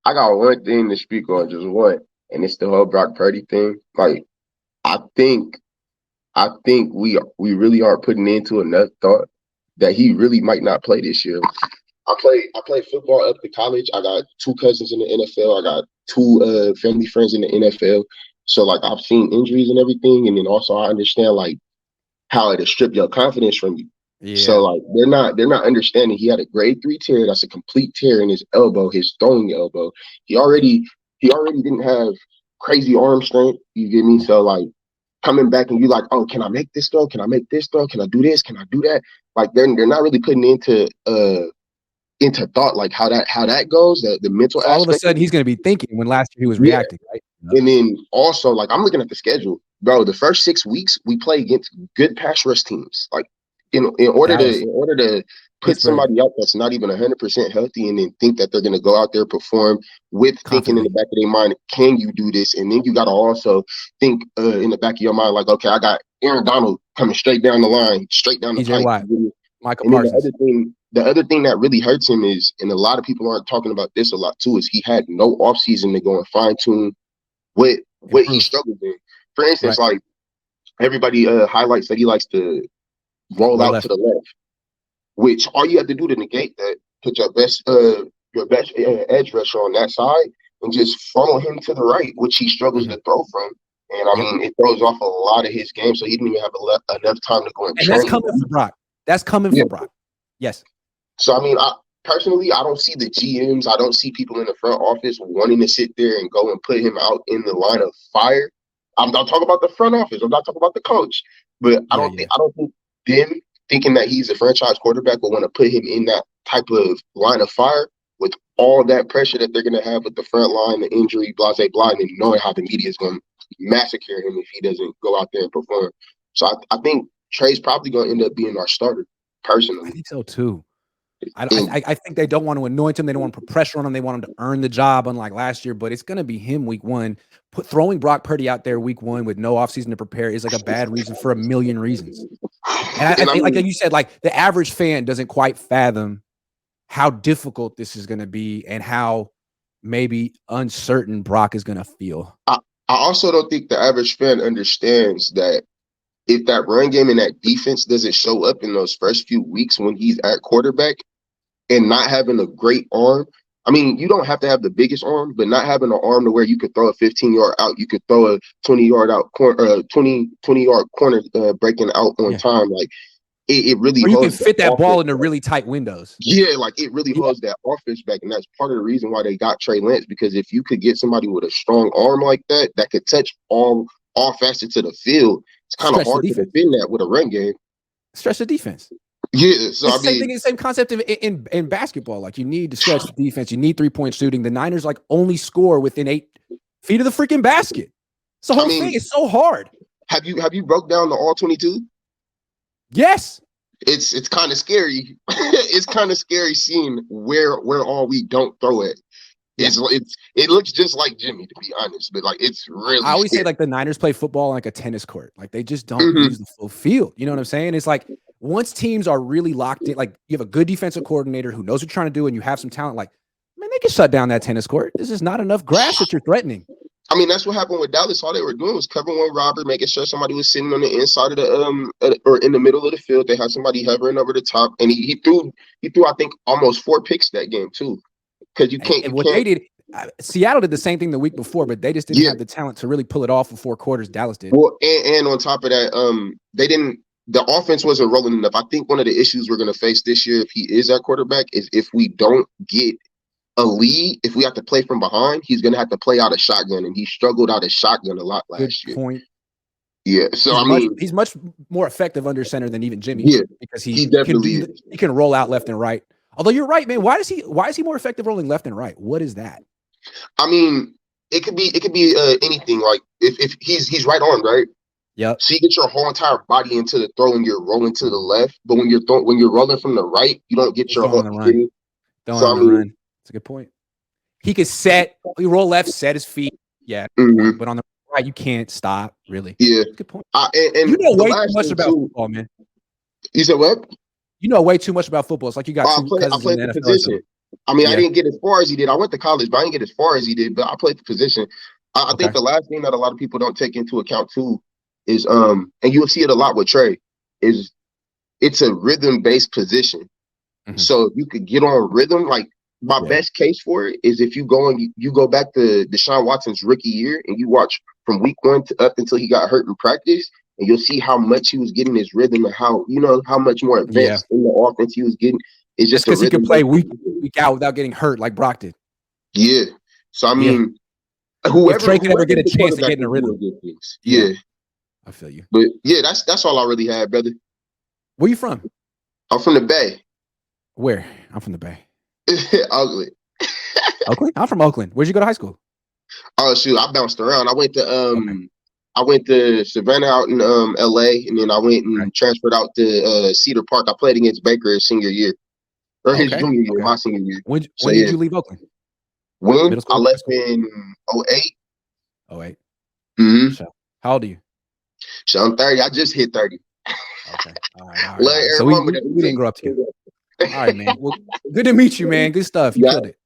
I got one thing to speak on, just one, and it's the whole Brock Purdy thing. Like, I think, I think we really are putting into enough thought that he really might not play this year. I played football up to college. I got two cousins in the NFL. I got two family friends in the NFL. So like I've seen injuries and everything, and then also I understand like how it'll strip your confidence from you. So Yeah. like they're not understanding he had a grade 3 tear. That's a complete tear in his elbow, his throwing elbow. He already he already didn't have crazy arm strength. You get me? No. So like coming back and you like, oh, can I make this throw? Can I make this throw? Can I do this? Can I do that? Like they're not really putting into thought like how that goes, the mental So all of a aspect of sudden it. he's going to be thinking when last year he was Yeah. reacting, right? Yep. And then also like I'm looking at the schedule, bro. The first 6 weeks we play against good pass rush teams. Like in order to Dallas, in order to put Pittsburgh, somebody out that's not even 100% healthy and then think that they're gonna go out there perform with thinking in the confidently. back of their mind, can you do this? And then you gotta also think in the back of your mind, like, okay, I got Aaron Donald coming straight down the line, straight down the TJ pipe. Watt, Michael And then Parsons. the other thing that really hurts him is, and a lot of people aren't talking about this a lot too, is he had no offseason to go and fine tune what he Improve. struggles in. For instance, Right. like everybody highlights that he likes to roll Roll out to left. the left, which all you have to do to negate that, put your best edge rusher on that side and just funnel him to the right, which he struggles Mhm. to throw from. And I Yep. mean, it throws off a lot of his game, so he didn't even have enough time to go and And that's train. coming for Brock. That's coming Yeah. for Brock. Yes. So I mean, personally, I don't see the GMs, I don't see people in the front office wanting to sit there and go and put him out in the line of fire. I'm not talking about the front office. I'm not talking about the coach. But Yeah, yeah. I don't think them thinking that he's a franchise quarterback will want to put him in that type of line of fire with all that pressure that they're going to have with the front line, the injury, blah, blah, blah, and then knowing how the media is going to massacre him if he doesn't go out there and perform. So I think Trey's probably going to end up being our starter, I personally. think so too. And I think they don't want to anoint him. They don't want to put pressure on him. They want him to earn the job, unlike last year. But it's going to be him week one. Throwing Brock Purdy out there week one with no offseason to prepare is like a bad reason for a million reasons. And I and I think, like mean, you said, like the average fan doesn't quite fathom how difficult this is going to be and how maybe uncertain Brock is going to feel. I also don't think the average fan understands that if that run game and that defense doesn't show up in those first few weeks when he's at quarterback and not having a great arm. I mean, you don't have to have the biggest arm, but not having an arm to where you could throw a 15-yard out, you could throw a 20-yard out corner, 20-yard corner breaking out on Yeah. time. Like it really Or you can holds the fit that ball offense. into really tight windows. Yeah, like it really Yeah. holds that offense back, and that's part of the reason why they got Trey Lance. Because if you could get somebody with a strong arm like that, that could touch all facets of the field, it's kind of Stretch the hard to defense. defend that with a run game. Stretch the defense. Yeah, so It's I the same mean, thing, the same concept in basketball. Like you need to stretch the defense. You need 3-point shooting. The Niners like only score within 8 feet of the freaking basket. It's the I whole thing. mean, It's so hard. have you broke down the all 22? Yes. It's kind of scary. It's kind of scary seeing where all we don't throw it. Yeah. It looks just like Jimmy, to be honest, but like it's I really always say scary. like the Niners play football on like a tennis court. Like they just don't Hmm. use the full field. You know what I'm saying? It's like once teams are really locked in, like you have a good defensive coordinator who knows what you're trying to do and you have some talent, like, man, they can shut down that tennis court. This is not enough grass that you're threatening. I mean, that's what happened with Dallas. All they were doing was covering one robber, making sure somebody was sitting on the inside of the or in the middle of the field. They had somebody hovering over the top, and he threw I think almost 4 picks that game too. Because you And what they can't. did, Seattle did the same thing the week before, but they just didn't Yeah. have the talent to really pull it off for 4 quarters. Dallas did. Well, and on top of that, they didn't. The offense wasn't rolling enough. I think one of the issues we're going to face this year, if he is at quarterback, is if we don't get a lead, if we have to play from behind, he's going to have to play out of shotgun, and he struggled out of shotgun a lot Good last year. point. Yeah, so I mean, He's much more effective under center than even Jimmy yeah, because he he can definitely do is. he can roll out left and right. Although you're right, man. Why is he more effective rolling left and right? What is that? I mean, it could be anything. Like if he's right on, right? Yep. So you get your whole entire body into the throw and you're rolling to the left, but when you're rolling from the right, you don't get He's your throwing whole. on the You get run. me? Throwing So on I the mean, run. That's a good point. He could he roll left, set his feet. Yeah, good point. mhm, But on the right, you can't stop. Really, yeah. good point. And You know the way too last much thing about too, football, man. you said what? You know way too much about football. It's like you got Oh, two I cousins in played the the NFL or something. position. I mean, I Yeah. didn't get as far as he did. I went to college, but I didn't get as far as he did. But I played the position. I think Okay. the last thing that a lot of people don't take into account too is and you'll see it a lot with Trey, is it's a rhythm based position. Hmm. So if you could get on rhythm, like my Yeah. best case for it is if you go and you go back to Deshaun Watson's rookie year and you watch from week 1 to up until he got hurt in practice, and you'll see how much he was getting his rhythm and how how much more Yeah. advanced in the offense he was getting. It's That's just a because he could rhythm play based. week out without getting hurt like Brock did. Yeah. So I Yeah. mean, If whoever Trey could ever get whoever's a the chance to quarterback get in a is doing rhythm. good things. Yeah. Yeah. I feel you. But yeah, that's all I really had, brother. Where you from? I'm from the Bay. Where? I'm from the Bay. Ugly. Oakland? I'm from Oakland. Where'd you go to high school? Oh shoot, I bounced around. Okay. I went to Savannah out in LA, and then I went Okay. and transferred out to Cedar Park. I played against Baker his senior year. Or his Okay. junior year, Okay. my senior year. So When did yeah. you leave Oakland? When Middle I school? High left school? in '08. Oh wait. Mm-hmm. So how old are you? So I'm 30. I just hit 30. Okay. All right. All right. Let All right. her So mama that we didn't grow up together. All right, man. Well, good to meet you, man. Good stuff. You yeah, killed it.